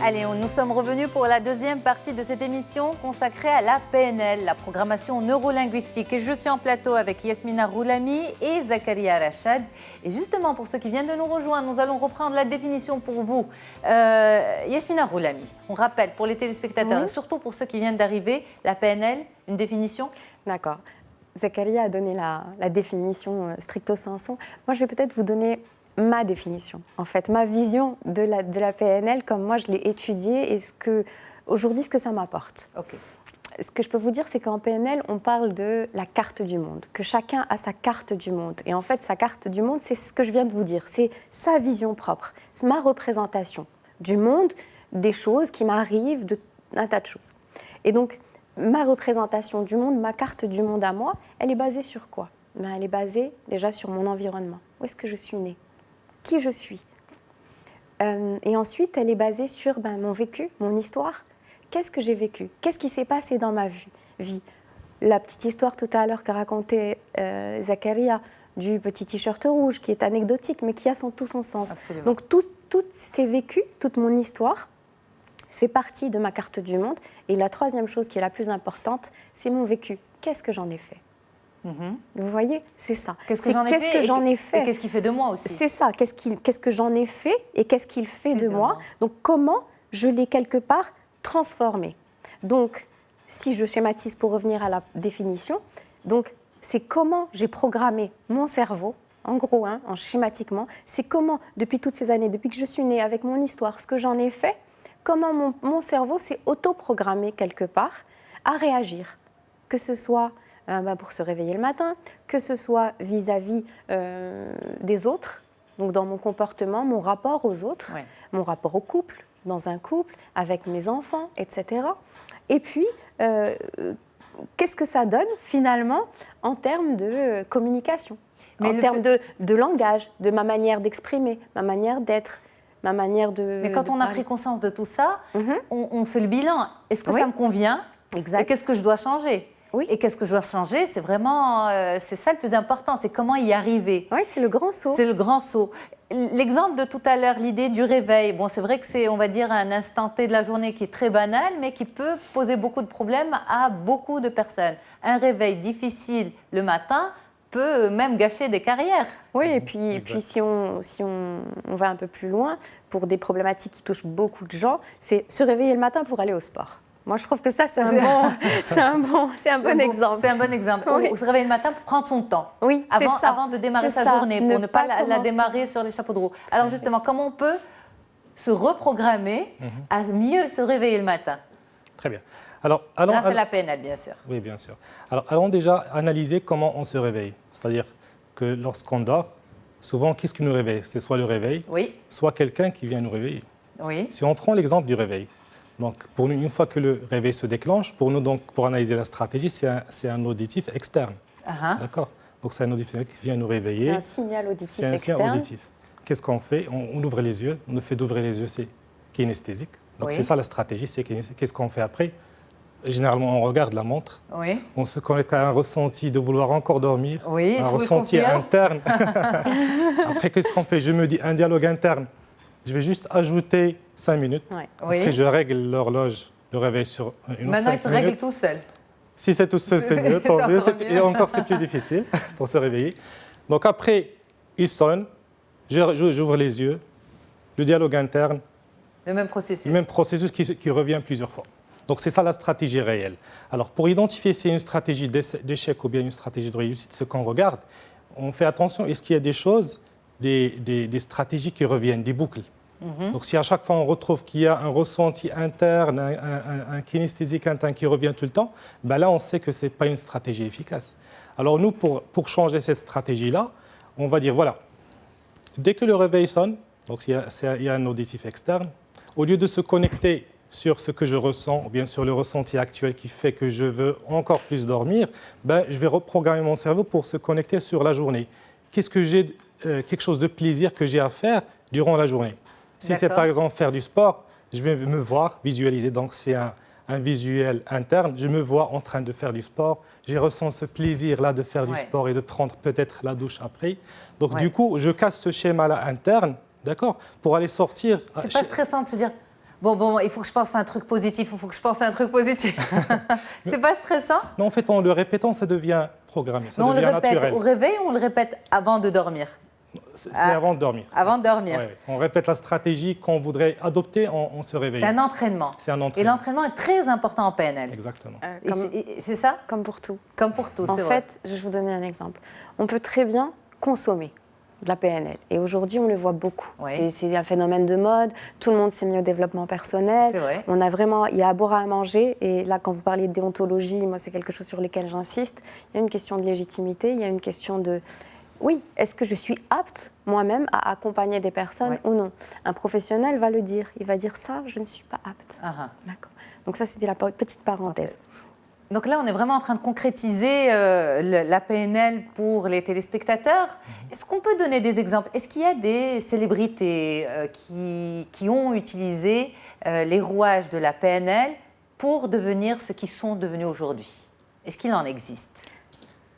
Allez, nous sommes revenus pour la deuxième partie de cette émission consacrée à la PNL, la programmation neurolinguistique. Et je suis en plateau avec Yasmina Roulami et Zakaria Rachad. Et justement, pour ceux qui viennent de nous rejoindre, nous allons reprendre la définition pour vous. Yasmina Roulami, on rappelle pour les téléspectateurs, et surtout pour ceux qui viennent d'arriver, la PNL, une définition? D'accord. Zakaria a donné la définition stricto sensu. Moi, je vais peut-être vous donner ma définition, en fait, ma vision de la PNL, comme moi je l'ai étudiée et aujourd'hui ce que ça m'apporte. Okay. Ce que je peux vous dire, c'est qu'en PNL, on parle de la carte du monde, que chacun a sa carte du monde. Et en fait, sa carte du monde, c'est ce que je viens de vous dire, c'est sa vision propre, c'est ma représentation du monde, des choses qui m'arrivent, un tas de choses. Et donc, ma représentation du monde, ma carte du monde à moi, elle est basée sur quoi? Elle est basée déjà sur mon environnement. Où est-ce que je suis née? Qui je suis. Et ensuite, elle est basée sur mon vécu, mon histoire. Qu'est-ce que j'ai vécu? Qu'est-ce qui s'est passé dans ma vie? La petite histoire tout à l'heure qu'a raconté Zakaria du petit t-shirt rouge, qui est anecdotique, mais qui a tout son sens. Absolument. Donc, tous ces vécus, toute mon histoire fait partie de ma carte du monde. Et la troisième chose qui est la plus importante, c'est mon vécu. Qu'est-ce que j'en ai fait? Vous voyez, c'est ça. Qu'est-ce que j'en ai fait et qu'est-ce qu'il fait de moi aussi? C'est ça. Qu'est-ce que j'en ai fait et qu'est-ce qu'il fait de moi? Donc, comment je l'ai quelque part transformé? Donc, si je schématise pour revenir à la définition, donc c'est comment j'ai programmé mon cerveau, en gros, schématiquement, c'est comment, depuis toutes ces années, depuis que je suis née, avec mon histoire, ce que j'en ai fait, comment mon cerveau s'est auto-programmé quelque part à réagir, que ce soit pour se réveiller le matin, que ce soit vis-à-vis des autres, donc dans mon comportement, mon rapport aux autres, mon rapport au couple, dans un couple, avec mes enfants, etc. Et puis, qu'est-ce que ça donne finalement en termes de communication, en termes de langage, de ma manière d'exprimer, ma manière d'être, ma manière de... Mais quand on a pris conscience de tout ça, on fait le bilan. Est-ce que ça me convient? Exact. Et qu'est-ce que je dois changer? Oui. Et qu'est-ce que je dois changer? C'est vraiment, c'est ça le plus important, c'est comment y arriver. Oui, c'est le grand saut. C'est le grand saut. L'exemple de tout à l'heure, l'idée du réveil, bon, c'est vrai que c'est, on va dire, un instant T de la journée qui est très banal, mais qui peut poser beaucoup de problèmes à beaucoup de personnes. Un réveil difficile le matin peut même gâcher des carrières. Oui, et puis si on va un peu plus loin, pour des problématiques qui touchent beaucoup de gens, c'est se réveiller le matin pour aller au sport. Moi, je trouve que ça, c'est un bon exemple. C'est un bon exemple. Oui. On se réveille le matin pour prendre son temps. Oui, avant de démarrer sa journée, pour ne pas la démarrer sur les chapeaux de roue. Alors justement, comment on peut se reprogrammer à mieux se réveiller le matin? Très bien. Grâce à la PNL, bien sûr. Oui, bien sûr. Alors, allons déjà analyser comment on se réveille. C'est-à-dire que lorsqu'on dort, souvent, qu'est-ce qui nous réveille? C'est soit le réveil, soit quelqu'un qui vient nous réveiller. Oui. Si on prend l'exemple du réveil, donc pour nous, une fois que le réveil se déclenche, pour nous, donc, pour analyser la stratégie, c'est un auditif externe. D'accord? Donc c'est un auditif qui vient nous réveiller. C'est un signal auditif externe. C'est un signal auditif. Qu'est-ce qu'on fait? On ouvre les yeux. Le fait d'ouvrir les yeux, c'est kinesthésique. Donc c'est ça la stratégie, c'est kinesthésique. Qu'est-ce qu'on fait après? Généralement, on regarde la montre. Oui. On se connecte à un ressenti de vouloir encore dormir. Oui, un ressenti interne. Après, qu'est-ce qu'on fait? Je me dis un dialogue interne. Je vais juste ajouter 5 minutes. Après, je règle l'horloge, le réveil sur une autre 5 minutes. Maintenant, il se règle tout seul. Si c'est tout seul, c'est mieux. Tant mieux. Et encore, c'est plus difficile pour se réveiller. Donc après, il sonne, j'ouvre les yeux, le dialogue interne. Le même processus. Le même processus qui revient plusieurs fois. Donc c'est ça la stratégie réelle. Alors pour identifier si c'est une stratégie d'échec ou bien une stratégie de réussite, ce qu'on regarde, on fait attention, est-ce qu'il y a des choses, des stratégies qui reviennent, des boucles. Donc si à chaque fois on retrouve qu'il y a un ressenti interne, un kinesthésique interne qui revient tout le temps, là on sait que ce n'est pas une stratégie efficace. Alors nous, pour changer cette stratégie-là, on va dire voilà, dès que le réveil sonne, donc il y a un auditif externe, au lieu de se connecter sur ce que je ressens, ou bien sur le ressenti actuel qui fait que je veux encore plus dormir, je vais reprogrammer mon cerveau pour se connecter sur la journée. Qu'est-ce que j'ai, quelque chose de plaisir que j'ai à faire durant la journée? Si c'est par exemple faire du sport, je vais me voir, visualiser, donc c'est un visuel interne, je me vois en train de faire du sport, je ressens ce plaisir-là de faire du sport et de prendre peut-être la douche après. Donc du coup, je casse ce schéma-là interne, d'accord, pour aller sortir... C'est pas stressant de se dire... Bon, il faut que je pense à un truc positif, il faut que je pense à un truc positif. C'est pas stressant? Non, en fait, en le répétant, ça devient programmé, ça Mais on devient le répète naturel. au réveil ou on le répète avant de dormir? C'est avant de dormir. Avant de dormir. Ouais, on répète la stratégie qu'on voudrait adopter en se réveillant. C'est un entraînement. C'est un Et entraînement. l'entraînement est très important en PNL. Exactement. C'est ça? Comme pour tout. Comme pour tout, En c'est vrai. fait, je vais vous donner un exemple. On peut très bien consommer de la PNL. Et aujourd'hui, on le voit beaucoup. Oui. C'est un phénomène de mode. Tout le monde s'est mis au développement personnel. C'est vrai. On a vraiment, il y a à boire à manger. Et là, quand vous parlez de déontologie, moi, c'est quelque chose sur lequel j'insiste. Il y a une question de légitimité. Il y a une question de, oui, est-ce que je suis apte moi-même à accompagner des personnes ou non? Un professionnel va le dire. Il va dire ça, je ne suis pas apte. D'accord. Donc ça, c'était la petite parenthèse. Donc là, on est vraiment en train de concrétiser la PNL pour les téléspectateurs. Est-ce qu'on peut donner des exemples? Est-ce qu'il y a des célébrités qui ont utilisé les rouages de la PNL pour devenir ce qu'ils sont devenus aujourd'hui? Est-ce qu'il en existe?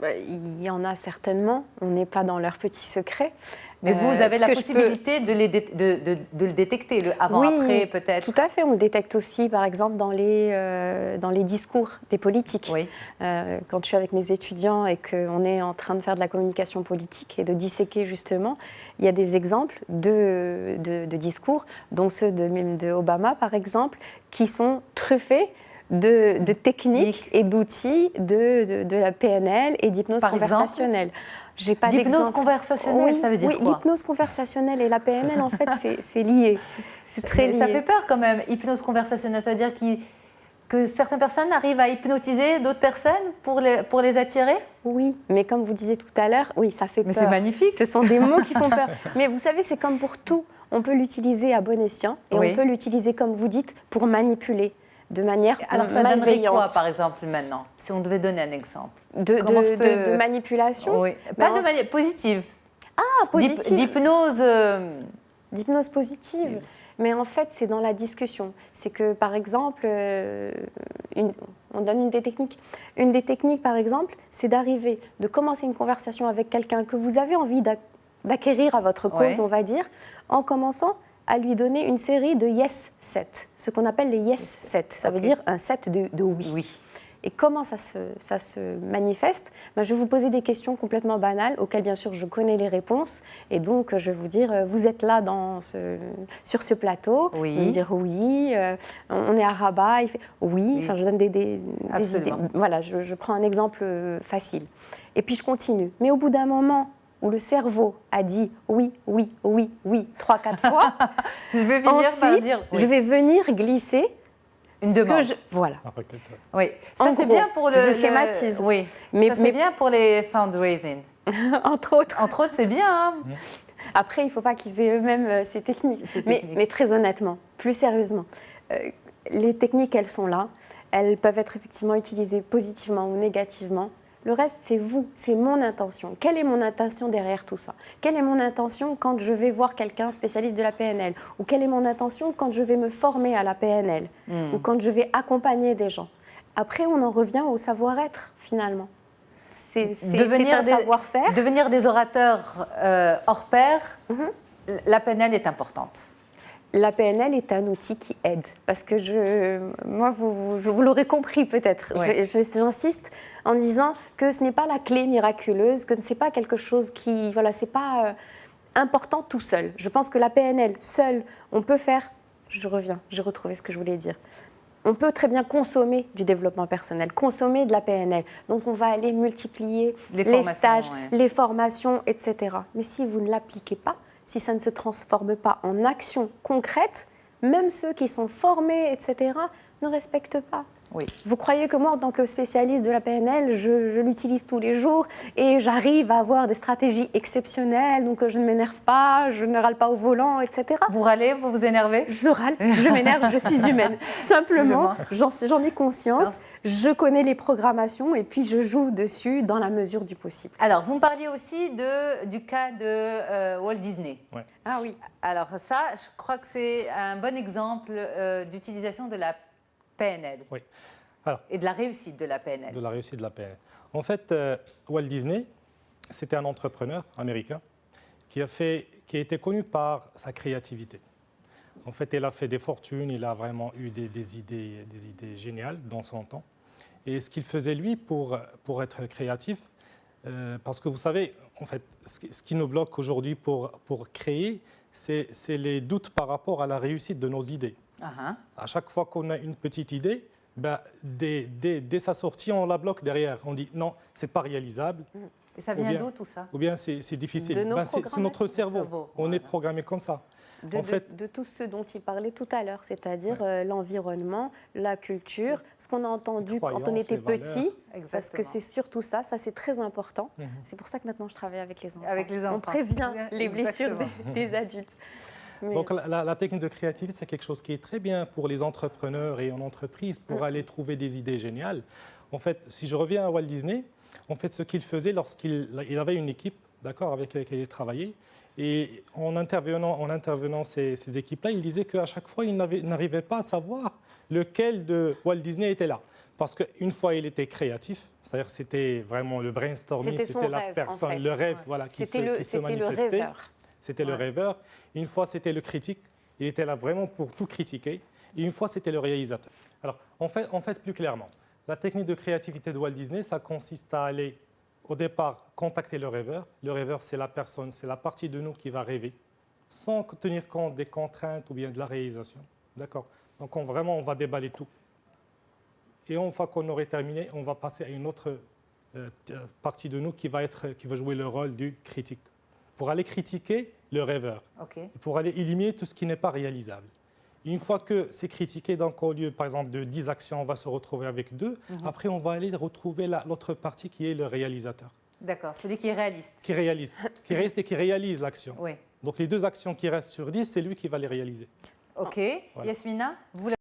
Il y en a certainement. On n'est pas dans leur petit secret. Mais vous avez la possibilité de le détecter, le avant-après peut-être? Tout à fait, on le détecte aussi par exemple dans les discours des politiques. Oui. Quand je suis avec mes étudiants et qu'on est en train de faire de la communication politique et de disséquer justement, il y a des exemples de discours, dont ceux de Obama par exemple, qui sont truffés de techniques et d'outils de la PNL et d'hypnose conversationnelle. J'ai pas d'hypnose conversationnelle, ça veut dire quoi? Oui, l'hypnose conversationnelle et la PNL, en fait, c'est lié. C'est très lié. Ça fait peur quand même, hypnose conversationnelle. Ça veut dire que certaines personnes arrivent à hypnotiser d'autres personnes pour les attirer? Oui, mais comme vous disiez tout à l'heure, oui, ça fait peur. Mais c'est magnifique. Ce sont des mots qui font peur. Mais vous savez, c'est comme pour tout. On peut l'utiliser à bon escient et on peut l'utiliser, comme vous dites, pour manipuler. De manière alors ça donnerait quoi, par exemple, maintenant, si on devait donner un exemple de manipulation? Oui. Pas de manière positive. Ah, positive. D'hypnose. D'hypnose positive. Mais en fait, c'est dans la discussion. C'est que, par exemple, on donne une des techniques. Une des techniques, par exemple, c'est d'arriver, de commencer une conversation avec quelqu'un que vous avez envie d'acquérir à votre cause, on va dire, en commençant à lui donner une série de yes set, ce qu'on appelle les yes set. Ça veut dire un set de oui. Et comment ça se manifeste? Je vais vous poser des questions complètement banales, auxquelles bien sûr je connais les réponses. Et donc je vais vous dire, vous êtes là sur ce plateau. Vous me dire oui, on est à Rabat, il fait oui. Enfin, je donne des idées. Voilà, je prends un exemple facile. Et puis je continue. Mais au bout d'un moment, où le cerveau a dit oui, 3-4 fois. Je vais finir par dire oui. Je vais venir glisser une demande. Voilà. Oui, ça c'est bien pour le schématisme. Oui, mais c'est bien pour les fundraising. Entre autres. Entre autres, c'est bien. Hein. Après, il ne faut pas qu'ils aient eux-mêmes ces techniques. Mais très honnêtement, plus sérieusement, les techniques, elles sont là. Elles peuvent être effectivement utilisées positivement ou négativement. Le reste, c'est vous, c'est mon intention. Quelle est mon intention derrière tout ça? Quelle est mon intention quand je vais voir quelqu'un spécialiste de la PNL? Ou quelle est mon intention quand je vais me former à la PNL? Ou quand je vais accompagner des gens? Après, on en revient au savoir-être, finalement. C'est un savoir-faire. Devenir des orateurs hors pair, la PNL est importante. La PNL est un outil qui aide, parce que moi, vous l'aurez compris peut-être, j'insiste en disant que ce n'est pas la clé miraculeuse, que ce n'est pas quelque chose qui, voilà, c'est pas important tout seul. Je pense que la PNL, seule, on peut faire, j'ai retrouvé ce que je voulais dire. On peut très bien consommer du développement personnel, consommer de la PNL. Donc, on va aller multiplier les stages, les formations, etc. Mais si vous ne l'appliquez pas, si ça ne se transforme pas en action concrète, même ceux qui sont formés, etc., ne respectent pas. Oui. Vous croyez que moi, en tant que spécialiste de la PNL, je l'utilise tous les jours et j'arrive à avoir des stratégies exceptionnelles, donc je ne m'énerve pas, je ne râle pas au volant, etc. Vous râlez, vous vous énervez? Je râle, je m'énerve, je suis humaine. Simplement, j'en ai conscience, je connais les programmations et puis je joue dessus dans la mesure du possible. Alors, vous me parliez aussi du cas de Walt Disney. Ouais. Ah oui. Alors ça, je crois que c'est un bon exemple d'utilisation de la PNL. Oui. Alors, et de la réussite de la PNL. De la réussite de la PNL. En fait, Walt Disney, c'était un entrepreneur américain qui a été connu par sa créativité. En fait, il a fait des fortunes, il a vraiment eu des idées géniales dans son temps. Et ce qu'il faisait, lui, pour être créatif, parce que vous savez, en fait, ce qui nous bloque aujourd'hui pour créer, c'est les doutes par rapport à la réussite de nos idées. À chaque fois qu'on a une petite idée, ben, dès sa sortie, on la bloque derrière. On dit non, c'est pas réalisable. Et ça vient d'où tout ça? Ou bien c'est difficile. De nos Ben, c'est notre cerveau. On voilà. est programmé comme ça. De tout ce dont il parlait tout à l'heure, c'est-à-dire l'environnement, la culture, ce qu'on a entendu quand on était petit, parce que c'est surtout ça c'est très important. C'est pour ça que maintenant je travaille avec les enfants. On prévient les blessures des adultes. Mais donc la technique de créativité, c'est quelque chose qui est très bien pour les entrepreneurs et en entreprise pour aller trouver des idées géniales. En fait, si je reviens à Walt Disney, en fait, ce qu'il faisait lorsqu'il avait une équipe, d'accord, avec laquelle il travaillait, et en intervenant ces équipes-là, il disait qu'à chaque fois, il n'arrivait pas à savoir lequel de Walt Disney était là. Parce qu'une fois, il était créatif, c'est-à-dire c'était vraiment le brainstorming, c'était la personne, en fait, le rêve voilà, qui se manifestait. C'était le rêveur. Une fois, c'était le critique. Il était là vraiment pour tout critiquer. Et une fois, c'était le réalisateur. Alors, en fait, plus clairement, la technique de créativité de Walt Disney, ça consiste à aller, au départ, contacter le rêveur. Le rêveur, c'est la personne, c'est la partie de nous qui va rêver, sans tenir compte des contraintes ou bien de la réalisation. D'accord? Donc, on va déballer tout. Et une fois qu'on aurait terminé, on va passer à une autre partie de nous qui va jouer le rôle du critique, pour aller critiquer le rêveur, pour aller éliminer tout ce qui n'est pas réalisable. Et une fois que c'est critiqué, donc au lieu, par exemple, de 10 actions, on va se retrouver avec 2. Après, on va aller retrouver l'autre partie qui est le réalisateur. D'accord, celui qui est réaliste. Qui reste et qui réalise l'action. Oui. Donc les 2 actions qui restent sur 10, c'est lui qui va les réaliser. OK. Voilà. Yasmina, vous